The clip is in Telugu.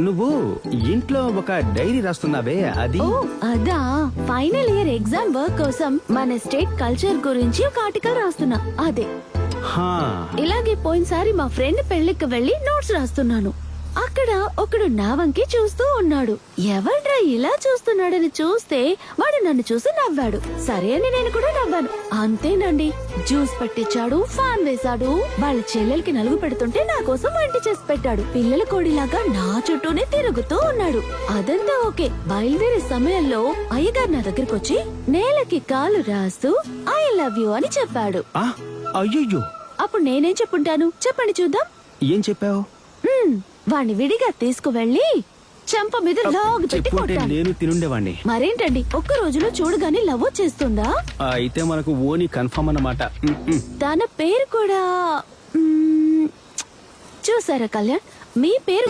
నువ్వు ఇంట్లో ఒక డైరీ రాస్తున్నావే అది? ఓ అదా, ఫైనల్ ఇయర్ ఎగ్జామ్ వర్క్ కోసం మన స్టేట్ కల్చర్ గురించి ఒక ఆర్టికల్ రాస్తున్నా. అదే హా. ఇలాగే పోయినసారి మా ఫ్రెండ్ పెళ్లికి వెళ్లి నోట్స్ రాస్తున్నాను. అక్కడ ఒకడు నా వంకి చూస్తూ ఉన్నాడు. ఎవడ్రా ఇలా చూస్తున్నాడని చూస్తే వాడు నన్ను చూసి నవ్వాడు. సరే అని నేను కూడా నవ్వాను. అంతేనండి, జ్యూస్ పట్టించాడు, ఫ్యాన్ వేశాడు. వాళ్ళ చెల్లెలకి నలుగు పెడుతుంటే నా కోసం వంట చేసి పెట్టాడు. పిల్లల కోడిలాగా నా చుట్టూనే తిరుగుతూ ఉన్నాడు. అదంతా ఓకే. బయలుదేరే సమయంలో అయ్యగారు నా దగ్గరకు వచ్చి నేలకి కాలు రాస్తూ ఐ లవ్ యూ అని చెప్పాడు. అయ్యో, అప్పుడు నేనేం చెప్పుంటాను చెప్పండి చూద్దాం. ఏం చెప్పావు? వాణ్ణి విడిగా తీసుకువెళ్లి చెంప మీద లాగు పెట్టి కొట్టాను. నేను తినుండేవాణ్ణి. మరేంటండి, ఒక్క రోజులో చూడగానే లవ్ వచ్చేస్తుందా? అయితే మనకు ఓని కన్ఫర్మ్ అన్నమాట. తన పేరు కూడా చూసారా కళ్యాణ్, మీ పేరు